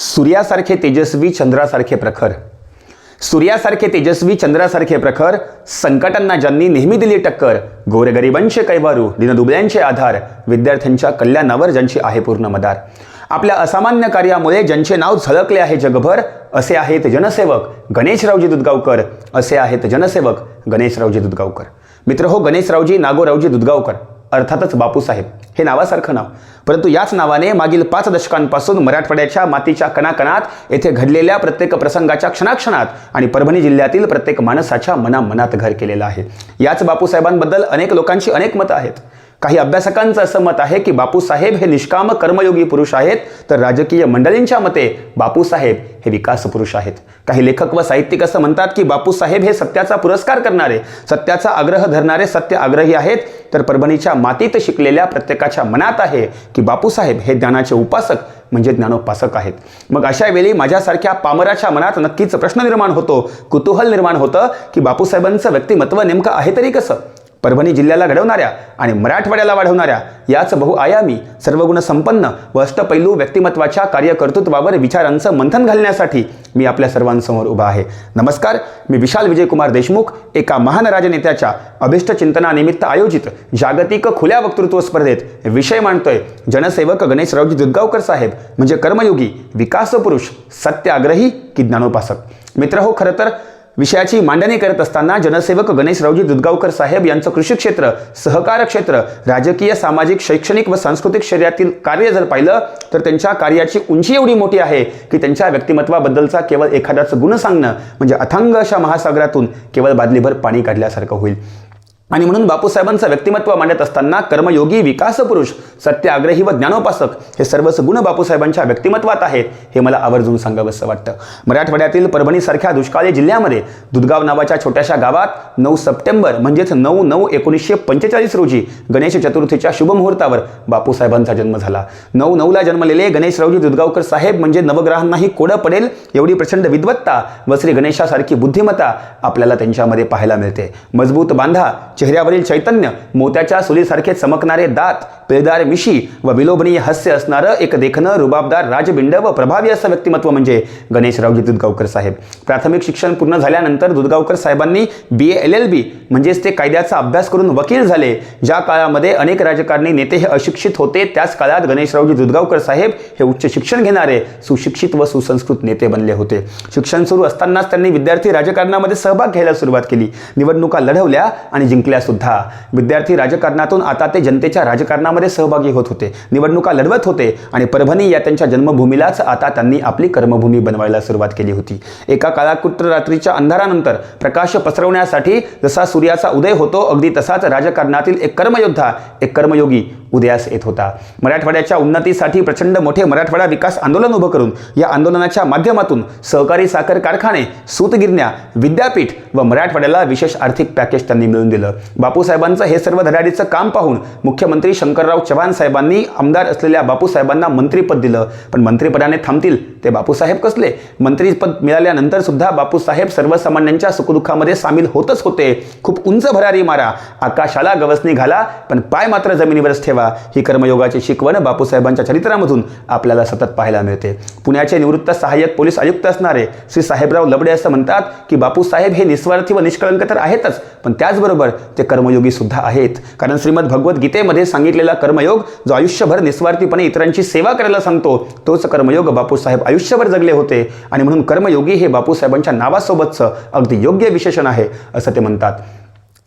सूर्यासारखे तेजस्वी, चंद्रासारखे प्रखर. सूर्यासारखे तेजस्वी, चंद्रासारखे प्रखर, संकटांना ज्यांनी नेहमी दिली टक्कर, गोरगरिबांचे कैवारू, दिनदुबळ्यांचे आधार, विद्यार्थ्यांच्या कल्याणावर ज्यांची आहे पूर्ण मदार. आपल्या असामान्य कार्यामुळे ज्यांचे नाव झळकले आहे जगभर, असे आहेत जनसेवक गणेशरावजी दुधगावकर. असे आहेत जनसेवक गणेशरावजी दुधगावकर. मित्रहो, गणेशरावजी नागोरावजी दुधगावकर अर्थातच बापूसाहेब हे नावासारखं नाव, परंतु याच नावाने मागील 5 दशकांपासून मराठवाड्याच्या मातीच्या कणाकणात, येथे घडलेल्या प्रत्येक प्रसंगाच्या क्षणाक्षणात आणि परभणी जिल्ह्यातील प्रत्येक माणसाच्या मनामनात घर केलेलं आहे. याच बापूसाहेबांबद्दल अनेक लोकांची अनेक मतं आहेत. काही अभ्यासकांचं असं मत आहे की बापूसाहेब हे निष्काम कर्मयोगी पुरुष आहेत, तर राजकीय मंडळींच्या मते बापूसाहेब हे विकास पुरुष आहेत. काही लेखक व साहित्यिक असं म्हणतात की बापूसाहेब हे सत्याचा पुरस्कार करणारे, सत्याचा आग्रह धरणारे सत्य आग्रही आहेत, तर परभणीच्या मातीत शिकलेल्या प्रत्येकाच्या मनात आहे की बापूसाहेब हे ज्ञानाचे उपासक म्हणजे ज्ञानोपासक आहेत. मग अशा वेळी माझ्यासारख्या पामराच्या मनात नक्कीच प्रश्न निर्माण होतो, कुतूहल निर्माण होतं की बापूसाहेबांचं व्यक्तिमत्व नेमकं आहे तरी कसं. परभणी जिल्ह्याला घडवणाऱ्या आणि मराठवाड्याला वाढवणाऱ्या याच बहुआयामी, सर्वगुण संपन्न व अष्टपैलू व्यक्तिमत्वाच्या कार्यकर्तृत्वावर विचारांचं मंथन घालण्यासाठी मी आपल्या सर्वांसमोर उभा आहे. नमस्कार, मी विशाल विजयकुमार देशमुख. एका महान राजनेत्याच्या अभिष्ट चिंतनानिमित्त आयोजित जागतिक खुल्या वक्तृत्व स्पर्धेत विषय मांडतोय जनसेवक गणेशरावजी दुधगावकर साहेब म्हणजे कर्मयोगी, विकास पुरुष, सत्याग्रही की ज्ञानोपासक. मित्रहो, खरं तर विषयाची मांडणी करत असताना जनसेवक गणेशरावजी दुधगावकर साहेब यांचं कृषी क्षेत्र, सहकार क्षेत्र, राजकीय, सामाजिक, शैक्षणिक व सांस्कृतिक क्षेत्रातील कार्य जर पाहिलं तर त्यांच्या कार्याची उंची एवढी मोठी आहे की त्यांच्या व्यक्तिमत्वाबद्दलचा केवळ एखादाच गुण सांगणं म्हणजे अथांग अशा महासागरातून केवळ बादलीभर पाणी काढल्यासारखं होईल. आणि म्हणून बापूसाहेबांचं व्यक्तिमत्व मांडत असताना कर्मयोगी, विकास पुरुष, सत्याग्रही व ज्ञानोपासक हे सर्वच गुण बापूसाहेबांच्या व्यक्तिमत्वात आहेत हे मला आवर्जून सांगावंसं वाटतं. मराठवाड्यातील परभणीसारख्या दुष्काळी जिल्ह्यामध्ये दुधगाव नावाच्या छोट्याशा गावात 9 सप्टेंबर म्हणजेच 9/9/1945 रोजी गणेश चतुर्थीच्या शुभमुहूर्तावर बापूसाहेबांचा जन्म झाला. 9/9ला जन्मलेले गणेशरावजी दुधगावकर साहेब म्हणजे नवग्रहांनाही कोडं पडेल एवढी प्रचंड विद्वत्ता व श्री गणेशासारखी बुद्धिमत्ता आपल्याला त्यांच्यामध्ये पाहायला मिळते. मजबूत बांधा, चेहऱ्यावरील चैतन्य, मोत्याच्या सुलीसारखे चमकणारे दात, पिळदार मिशी व विलोभनीय हास्य असणारं एक देखणं, रुबाबदार, राजबिंड व प्रभावी असं व्यक्तिमत्व म्हणजे गणेशरावजी दुधगावकर साहेब. प्राथमिक शिक्षण पूर्ण झाल्यानंतर दुधगावकर साहेबांनी BA LLB म्हणजेच ते कायद्याचा अभ्यास करून वकील झाले. ज्या काळामध्ये अनेक राजकारणी नेते हे अशिक्षित होते, त्याच काळात गणेशरावजी दुधगावकर साहेब हे उच्च शिक्षण घेणारे, सुशिक्षित व सुसंस्कृत नेते बनले होते. शिक्षण सुरू असतानाच त्यांनी विद्यार्थी राजकारणामध्ये सहभाग घ्यायला सुरुवात केली. निवडणुका लढवल्या आणि जिंकल्या सुद्धा. विद्यार्थी राजकारणातून आता ते जनतेच्या राजकारणामध्ये सहभागी होत होते, निवडणुका लढवत होते आणि परभणी या त्यांच्या जन्मभूमीलाच आता त्यांनी आपली कर्मभूमी बनवायला सुरुवात केली होती. एका काळाकुट्ट रात्रीच्या अंधारानंतर प्रकाश पसरवण्यासाठी जसा सूर्याचा उदय होतो, अगदी तसाच राजकारणातील एक कर्मयोद्धा, एक कर्मयोगी उदयास येत होता. मराठवाड्याच्या उन्नतीसाठी प्रचंड मोठे मराठवाडा विकास आंदोलन उभं करून या आंदोलनाच्या माध्यमातून सहकारी साखर कारखाने, सूतगिरण्या, विद्यापीठ व मराठवाड्याला विशेष आर्थिक पॅकेज त्यांनी मिळवून दिलं. बापूसाहेबांचं हे सर्व धडाडीचं काम पाहून मुख्यमंत्री शंकरराव चव्हाण साहेबांनी आमदार असलेल्या बापूसाहेबांना मंत्रिपद दिलं. पण मंत्रिपदाने थांबतील ते बापूसाहेब कसले. मंत्रिपद मिळाल्यानंतर सुद्धा बापूसाहेब सर्वसामान्यांच्या सुखदुःखामध्ये सामील होतच होते. खूप उंच भरारी मारा, आकाशाला गवसणी घाला, पण पाय मात्र जमिनीवरच ठेवा, ही कर्मयोगाची शिकवण बापूसाहेबांच्या चरित्रामधून आपल्याला सतत पाहायला मिळते. पुण्याचे निवृत्त सहाय्यक पोलीस आयुक्त असणारे श्री साहेबराव लबडे असं म्हणतात की बापूसाहेब हे निस्वार्थी व निष्कळंक तर आहेतच, पण त्याचबरोबर ते कर्मयोगी सुद्धा आहेत. कारण श्रीमद भगवद्गीतेमध्ये सांगितलेला कर्मयोग जो आयुष्यभर निस्वार्थीपणे इतरांची सेवा करायला सांगतो, तोच कर्मयोग बापूसाहेब आयुष्यभर जगले होते. आणि म्हणून कर्मयोगी हे बापूसाहेबांच्या नावासोबतचं अगदी योग्य विशेषण आहे असं ते म्हणतात.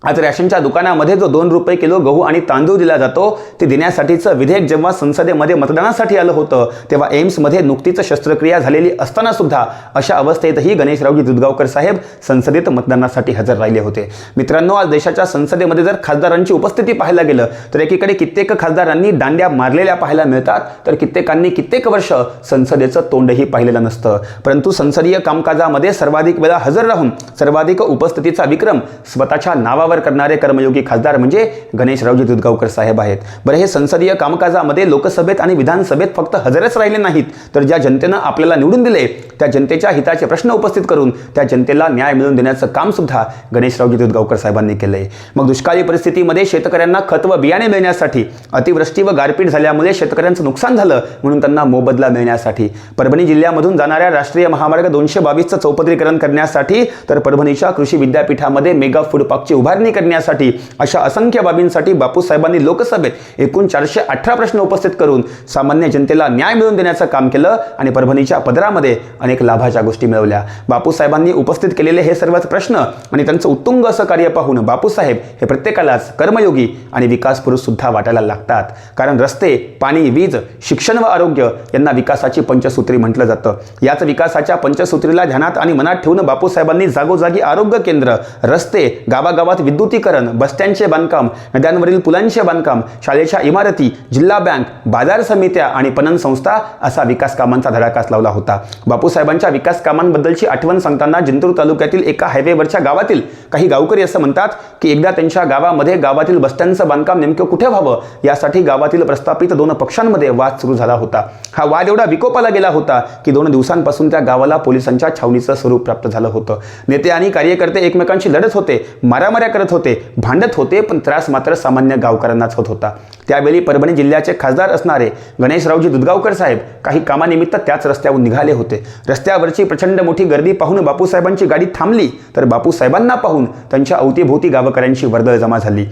आज रॅशनच्या दुकानामध्ये जो 2 रुपये किलो गहू आणि तांदूळ दिला जातो, ते देण्यासाठीचं विधेयक जेव्हा संसदेमध्ये मतदानासाठी आलं होतं, तेव्हा एम्समध्ये नुकतीच शस्त्रक्रिया झालेली असताना सुद्धा अशा अवस्थेतही गणेशरावजी दुधगावकर साहेब संसदेत मतदानासाठी हजर राहिले होते. मित्रांनो, आज देशाच्या संसदेमध्ये जर खासदारांची उपस्थिती पाहायला गेलं तर एकीकडे कित्येक खासदारांनी दांड्या मारलेल्या पाहायला मिळतात, तर कित्येकांनी कित्येक वर्ष संसदेचं तोंडही पाहिलेलं नसतं. परंतु संसदीय कामकाजामध्ये सर्वाधिक वेळा हजर राहून सर्वाधिक उपस्थितीचा विक्रम स्वतःच्या नावावर अनावर करणारे कर्मयोगी खासदार म्हणजे गणेशरावजी दूधगावकर साहेब आहेत. बरं, हे संसदीय कामकाजामध्ये लोकसभेत आणि विधानसभेत फक्त हजरच राहिले नाहीत, तर ज्या जनतेनं आपल्याला निवडून दिले त्या जनतेच्या हिताचे प्रश्न उपस्थित करून त्या जनतेला न्याय मिळवून देण्याचं काम सुद्धा गणेशरावजी दूधगावकर साहेबांनी केलंय. मग दुष्काळी परिस्थितीमध्ये शेतकऱ्यांना खत व बियाणे मिळण्यासाठी, अतिवृष्टी व गारपीट झाल्यामुळे शेतकऱ्यांचं नुकसान झालं म्हणून त्यांना मोबदला मिळण्यासाठी, परभणी जिल्ह्यामधून जाणाऱ्या राष्ट्रीय महामार्ग 222चं चौपदरीकरण करण्यासाठी, तर परभणीच्या कृषी विद्यापीठामध्ये मेगा फूड पार्कची उभारणी करण्यासाठी, अशा असंख्य बाबींसाठी बापूसाहेबांनी लोकसभेत एकूण 418 प्रश्न उपस्थित करून सामान्य जनतेला न्याय मिळवून देण्याचं काम केलं आणि परभणीच्या पदरामध्ये अनेक लाभाच्या गोष्टी मिळवल्या. बापूसाहेबांनी उपस्थित केलेले हे सर्वच प्रश्न आणि त्यांचं उत्तुंग असं कार्य पाहून बापूसाहेब हे प्रत्येकालाच कर्मयोगी आणि विकास पुरुष सुद्धा वाटायला लागतात. कारण रस्ते, पाणी, वीज, शिक्षण व आरोग्य यांना विकासाची पंचसूत्री म्हटलं जातं. याच विकासाच्या पंचसूत्रीला ध्यानात आणि मनात ठेवून बापूसाहेबांनी जागोजागी आरोग्य केंद्र, रस्ते, गावागावात विद्युतीकरण, बसस्टँडचे बांधकाम, नद्यांवरील पुलांचे बांधकाम, शाळेच्या इमारती, जिल्हा बँक, बाजार समित्या आणि पणन संस्था असा विकास कामांचा धडाकाच लावला होता. बापूसाहेबांच्या विकास कामांबद्दलची आठवण सांगताना जिंतूर तालुक्यातील एका हायवेवरच्या गावातील काही गावकरी असं म्हणतात की एकदा त्यांच्या गावामध्ये गावातील बसस्टँडचं बांधकाम नेमकं कुठे व्हावं यासाठी गावातील प्रस्थापित 2 पक्षांमध्ये वाद सुरू झाला होता. हा वाद एवढा विकोपाला गेला होता की 2 दिवसांपासून त्या गावाला पोलिसांच्या छावणीचं स्वरूप प्राप्त झालं होतं. नेते आणि कार्यकर्ते एकमेकांशी लढत होते, मारामाऱ्या करत होते, भांडत होते, पण त्रास मात्र सामान्य गावकऱ्यांनाच होत होता. त्यावेळी परभणी जिल्ह्याचे खासदार असणारे गणेशरावजी दूधगावकर साहेब काही कामानिमित्त त्याच रस्त्यावर निघाले होते. रस्त्यावरची प्रचंड मोठी गर्दी पाहून बापूसाहेबांची गाडी थांबली, तर बापूसाहेबांना पाहून त्यांच्या अवतीभोवती गावकऱ्यांची वर्दळ जमा झाली.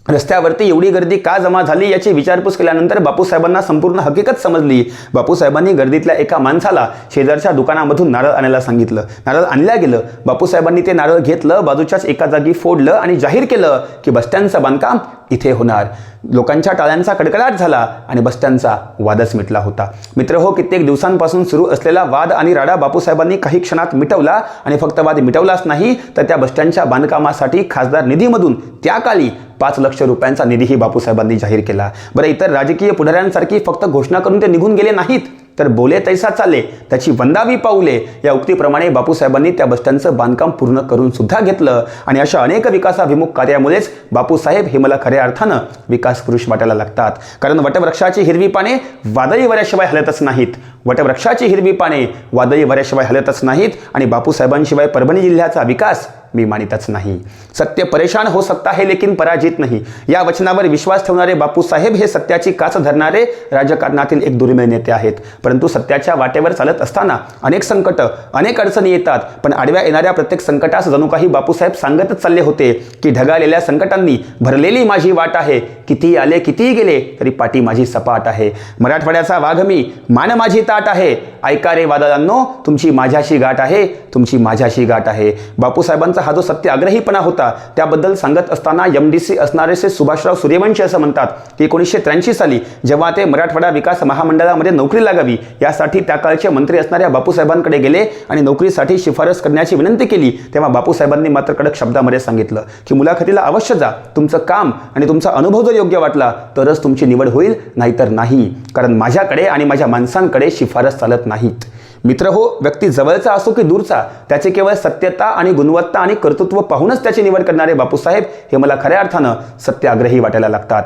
रस्त्यावरती एवढी गर्दी का जमा झाली याची विचारपूस केल्यानंतर बापूसाहेबांना संपूर्ण हकीकत समजली. बापूसाहेबांनी गर्दीतल्या एका माणसाला शेजारच्या दुकानामधून नारळ आणायला सांगितलं. नारळ आणल्या गेलं. बापूसाहेबांनी ते नारळ घेतलं, बाजूच्याच एका जागी फोडलं आणि जाहीर केलं की बसस्टँडचं बांधकाम इथे होणार. लोकांच्या टाळ्यांचा कडकडाट झाला आणि बसस्टँडचा वादच मिटला होता. मित्रहो, कित्येक दिवसांपासून सुरू असलेला वाद आणि राडा बापूसाहेबांनी काही क्षणात मिटवला आणि फक्त वाद मिटवलाच नाही तर त्या बसस्टँडच्या बांधकामासाठी खासदार निधीमधून त्या काळी 5 लाख रुपयांचा निधीही बापूसाहेबांनी जाहीर केला. बरं, इतर राजकीय पुढाऱ्यांसारखी फक्त घोषणा करून ते निघून गेले नाहीत, तर बोले तैसा चाले त्याची वंदावी पाऊले या उक्तीप्रमाणे बापूसाहेबांनी त्या बसस्टँडचं बांधकाम पूर्ण करून सुद्धा घेतलं. आणि अशा अनेक विकासाभिमुख कार्यामुळेच बापूसाहेब हे मला खऱ्या अर्थानं विकास पुरुष वाटायला लागतात. कारण वटवृक्षाची हिरवी पाने वादळी वाऱ्याशिवाय हलतच नाहीत. वटवृक्षाची हिरवी पाने वादळी वाऱ्याशिवाय हलतच नाहीत आणि बापूसाहेबांशिवाय परभणी जिल्ह्याचा विकास मी मानितच नाही. सत्य परेशान हो सकता है लेकिन पराजित नहीं या वचनावर विश्वास ठेवणारे बापूसाहेब हे सत्याची कास धरणारे राजकारणातील एक दुर्मिळ नेते आहेत. परंतु सत्याच्या वाटेवर चालत असताना अनेक संकट, अनेक अडचणी येतात, पण आडव्या येणाऱ्या प्रत्येक संकटास जणू काही बापूसाहेब सांगतच चालले होते की ढगाळलेल्या संकटांनी भरलेली माझी वाट आहे, कितीही आले कितीही गेले तरी पाठी माझी सपाट आहे. मराठवाड्याचा वाघ मी, मान माझी ताट आहे, ऐका रे वादळांनो तुमची माझ्याशी गाठ आहे, तुमची माझ्याशी गाठ आहे. बापूसाहेबांचा हा जो सत्याग्रहीपणा होता त्याबद्दल सांगत असताना MDC असणारे श्री सुभाषराव सूर्यवंशी असं म्हणतात की 1983 साली जेव्हा ते मराठवाडा विकास महामंडळामध्ये नोकरी लागावी यासाठी त्या काळचे मंत्री असणाऱ्या बापूसाहेबांकडे गेले आणि नोकरीसाठी शिफारस करण्याची विनंती केली, तेव्हा बापूसाहेबांनी मात्र कडक शब्दामध्ये सांगितलं की मुलाखतीला अवश्य जा, तुमचं काम आणि तुमचा अनुभव जर योग्य वाटला तरच तुमची निवड होईल, नाहीतर नाही, कारण माझ्याकडे आणि माझ्या माणसांकडे शिफारस चालत नाहीत. मित्र हो, व्यक्ती जवळचा असो की दूरचा, त्याचे केवळ सत्यता आणि गुणवत्ता आणि कर्तृत्व पाहूनच त्याची निवड करणारे बापूसाहेब हे मला खऱ्या अर्थानं सत्याग्रही वाटायला लागतात.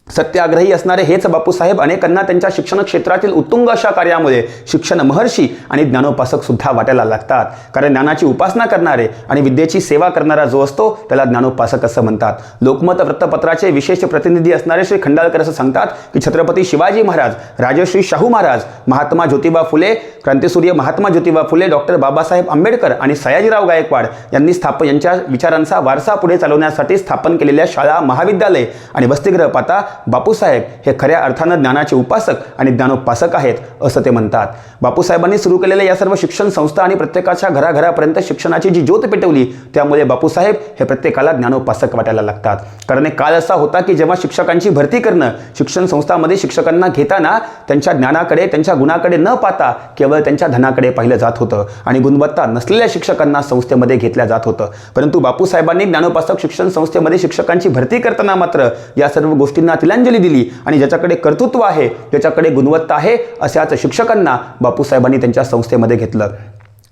सत्याग्रही असणारे हेच बापूसाहेब अनेकांना त्यांच्या शिक्षण क्षेत्रातील उत्तुंग अशा कार्यामुळे शिक्षण महर्षी आणि ज्ञानोपासक सुद्धा वाटायला लागतात. कारण ज्ञानाची उपासना करणारे आणि विद्येची सेवा करणारा जो असतो त्याला ज्ञानोपासक असं म्हणतात. लोकमत वृत्तपत्राचे विशेष प्रतिनिधी असणारे श्री खंडाळकर असं सांगतात की छत्रपती शिवाजी महाराज, राजश्री शाहू महाराज, महात्मा ज्योतिबा फुले, क्रांतिसूर्य महात्मा ज्योतिबा फुले, डॉक्टर बाबासाहेब आंबेडकर आणि सयाजीराव गायकवाड यांनी यांच्या विचारांचा वारसा पुढे चालवण्यासाठी स्थापन केलेल्या शाळा, महाविद्यालय आणि वसतिगृह पाहता बापूसाहेब हे खऱ्या अर्थानं ज्ञानाचे उपासक आणि ज्ञानोपासक आहेत असं ते म्हणतात. बापूसाहेबांनी सुरू केलेल्या या सर्व शिक्षण संस्था आणि प्रत्येकाच्या घराघरापर्यंत शिक्षणाची जी ज्योत पेटवली त्यामुळे बापूसाहेब हे प्रत्येकाला ज्ञानोपासक वाटायला लागतात. कारण एक काळ असा होता की जेव्हा शिक्षकांची भरती करणं, शिक्षण संस्थांमध्ये शिक्षकांना घेताना त्यांच्या ज्ञानाकडे, त्यांच्या गुणाकडे न पाहता केवळ त्यांच्या धनाकडे पाहिलं जात होतं आणि गुणवत्ता नसलेल्या शिक्षकांना संस्थेमध्ये घेतल्या जात होतं. परंतु बापूसाहेबांनी ज्ञानोपासक शिक्षण संस्थेमध्ये शिक्षकांची भरती करताना मात्र या सर्व गोष्टींना तिलांजली दिली आणि ज्याच्याकडे कर्तृत्व आहे, ज्याच्याकडे गुणवत्ता आहे अशाच शिक्षकांना बापूसाहेबांनी त्यांच्या संस्थेमध्ये घेतलं.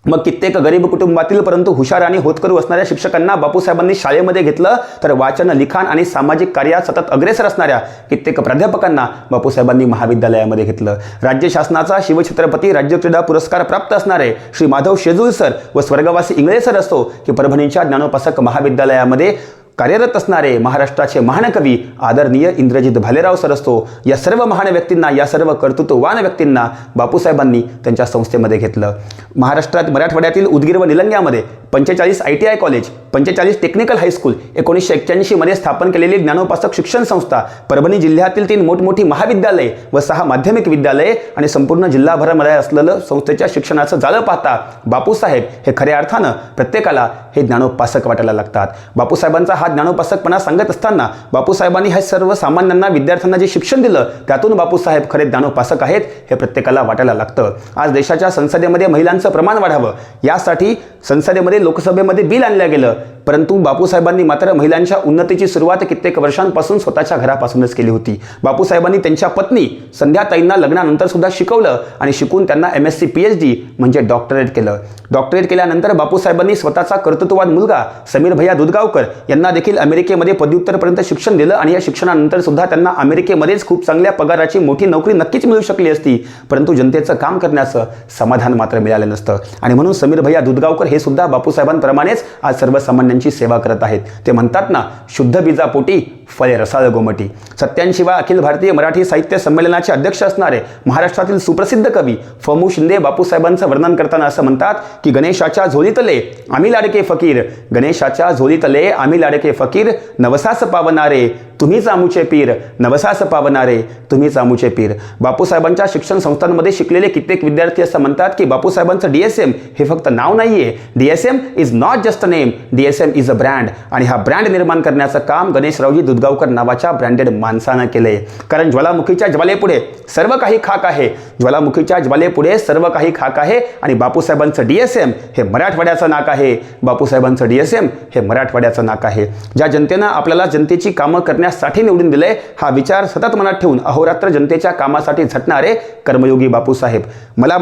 मग कित्येक गरीब कुटुंबातील परंतु हुशार आणि होतकरू असणाऱ्या शिक्षकांना बापूसाहेबांनी शाळेमध्ये घेतलं, तर वाचन, लिखाण आणि सामाजिक कार्यात सतत अग्रेसर असणाऱ्या कित्येक प्राध्यापकांना बापूसाहेबांनी महाविद्यालयामध्ये घेतलं. राज्य शासनाचा शिवछत्रपती राज्य क्रीडा पुरस्कार प्राप्त असणारे श्री माधव शेजूळ सर व स्वर्गवासी इंगळे सर असो की परभणीच्या ज्ञानोपासक महाविद्यालयामध्ये कार्यरत असणारे महाराष्ट्राचे महान कवी आदरणीय इंद्रजित भालेराव सर असतो, या सर्व महान व्यक्तींना, या सर्व कर्तृत्ववान व्यक्तींना बापूसाहेबांनी त्यांच्या संस्थेमध्ये घेतलं. महाराष्ट्रात मराठवाड्यातील उदगीर व निलंग्यामध्ये 45 ITI कॉलेज, 45 टेक्निकल हायस्कूल, 1981 मध्ये स्थापन केलेली ज्ञानोपासक शिक्षण संस्था, परभणी जिल्ह्यातील 3 मोठमोठी महाविद्यालये व 6 माध्यमिक विद्यालये आणि संपूर्ण जिल्हाभरामध्ये असलेलं संस्थेच्या शिक्षणाचं जाळं पाहता बापूसाहेब हे खऱ्या अर्थानं प्रत्येकाला हे ज्ञानोपासक वाटायला लागतात. बापूसाहेबांचा हा ज्ञानोपासकपणा सांगत असताना बापूसाहेबांनी हे सर्वसामान्यांना, विद्यार्थ्यांना जे शिक्षण दिलं त्यातून बापूसाहेब खरे ज्ञानोपासक आहेत हे प्रत्येकाला वाटायला लागतं. आज देशाच्या संसदेमध्ये महिलांचं प्रमाण वाढावं यासाठी संसदेमध्ये, लोकसभेमध्ये बिल आणलं गेलं, परंतु बापूसाहेबांनी मात्र महिलांच्या उन्नतीची सुरुवात कित्येक वर्षांपासून स्वतःच्या घरापासूनच केली होती. बापूसाहेबांनी त्यांच्या पत्नी संध्याताईंना लग्नानंतर सुद्धा शिकवलं आणि शिकून त्यांना MSc PhD म्हणजे डॉक्टरेट केलं. डॉक्टरेट केल्यानंतर बापूसाहेबांनी स्वतःचा कर्तृत्ववान मुलगा समीर भैया दुधगावकर यांना देखील अमेरिकेमध्ये पदव्युत्तरपर्यंत शिक्षण दिलं आणि या शिक्षणानंतर सुद्धा त्यांना अमेरिकेमध्येच खूप चांगल्या पगाराची मोठी नोकरी नक्कीच मिळू शकली असती, परंतु जनतेचं काम करण्याचं समाधान मात्र मिळालं नसतं. आणि म्हणून समीर भैया दुधगावकर हे सुद्धा बापूसाहेबांप्रमाणेच आज सर्वसामान्यांची सेवा करत आहेत. ते म्हणतात ना, शुद्ध बीजापोटी फळे रसाळ गोमटी. 87व्या अखिल भारतीय मराठी साहित्य संमेलनाचे अध्यक्ष असणारे महाराष्ट्रातील सुप्रसिद्ध कवी फ.मु. शिंदे बापूसाहेबांचं वर्णन करताना असं म्हणतात की गणेशाच्या झोलीतले आम्ही लाडके फकीर, गणेशाच्या झोलीतले आम्ही लाडके फकीर, नवसास पावणारे तुम्हीच आमुचे पीर, नवसास पावणारे तुम्हीच आमुचे पीर. बापूसाहेबांच्या शिक्षण संस्थांमध्ये शिकलेले कित्येक विद्यार्थी असं म्हणतात की बापूसाहेबांचं DSM हे फक्त नाव नाहीये. DSM is not just a name, DSM is a brand. आणि हा ब्रँड निर्माण करण्याचं काम गणेशरावजी दुधगावकर नावाच्या ब्रँडेड माणसानं केलंय. कारण ज्वालामुखीच्या ज्वालेपुढे सर्व काही खाक आहे, ज्वालामुखीच्या ज्वालेपुढे सर्व काही खाक आहे आणि बापूसाहेबांचं DSM हे मराठवाड्याचं नाक आहे. बापूसाहेबांचं DSM हे मराठवाड्याचं नाक आहे. ज्या जनतेनं आपल्याला जनतेची कामं करण्यासाठी निवडून दिले, हा विचार सतत मनात ठेवून अहोरात्र जनतेच्या कामासाठी झटणारे कर्मयोगी बापूसाहेब. मला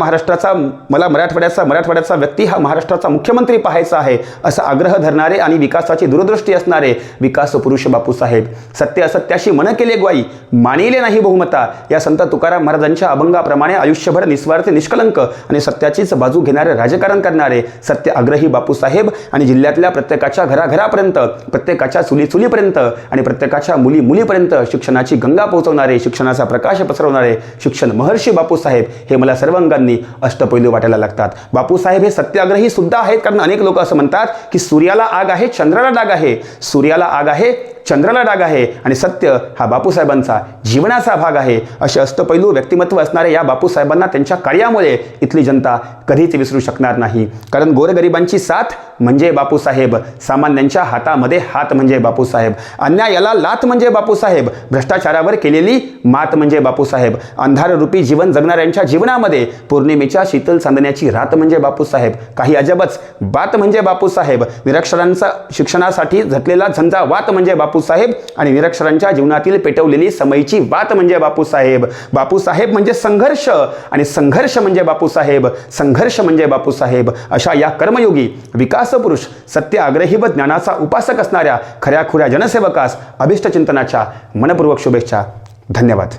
मराठवाड्याचा व्यक्ती हा महाराष्ट्राचा मुख्यमंत्री पाहायचा आहे असा आग्रह धरणारे आणि विकासाची दूरदृष्टी असणारे विकास पुरुष बापूसाहेब. सत्य असत्याशी मन केले ग्वाई, मानिले नाही बहुमता, या संत तुकाराम महाराजांच्या अभंगाप्रमाणे आयुष्यभर निस्वार्थ, निष्कलंक आणि सत्याचीच बाजू घेणारे राजकारण करणारे सत्य आग्रही बापूसाहेब आणि जिल्ह्यातल्या प्रत्येकाच्या घराघरापर्यंत, प्रत्येकाच्या चुलीचुलीपर्यंत आणि प्रत्येकाच्या मुलीमुलीपर्यंत शिक्षणाची गंगा पोहोचवणारे, शिक्षणाचा प्रकाश पसरवणारे शिक्षण महर्षी बापूसाहेब हे मला सर्व अंगांनी अष्टपैलू वाटायला लागतात. बापूसाहेब हे सत्याग्रही सुद्धा आहेत, कारण अनेक लोक असं म्हणतात की सूर्याला आग आहे, चंद्राला डाग आहे, सूर्याला आग आहे, चंद्राला डाग आहे आणि सत्य हा बापूसाहेबांचा जीवनाचा भाग आहे. असे अष्टपैलू व्यक्तिमत्व असणारे या बापूसाहेबांना त्यांच्या कार्यामुळे इथली जनता कधीच विसरू शकणार नाही. कारण गोरगरिबांची साथ म्हणजे बापूसाहेब, सामान्यांच्या हातामध्ये हात म्हणजे बापूसाहेब, अन्यायाला लाथ म्हणजे बापूसाहेब, भ्रष्टाचारावर केलेली मात म्हणजे बापूसाहेब, अंधाररूपी जीवन जगणाऱ्यांच्या जीवनामध्ये पौर्णिमेच्या शीतल चांदण्याची रात म्हणजे बापूसाहेब, काही अजबच बात म्हणजे बापूसाहेब, निरक्षरांचा शिक्षणासाठी झटलेला झंझावात म्हणजे बापूसाहेब आणि निरक्षरांच्या जीवनातील पेटवलेली समयीची वात म्हणजे बापूसाहेब. बापूसाहेब म्हणजे संघर्ष आणि संघर्ष म्हणजे बापूसाहेब, संघर्ष म्हणजे बापूसाहेब. अशा या कर्मयोगी विकास पुरुष, सत्य आग्रही व ज्ञानाचा उपासक असणाऱ्या खऱ्याखुऱ्या जनसेवकास अभिष्ट चिंतनाच्या मनपूर्वक शुभेच्छा. धन्यवाद.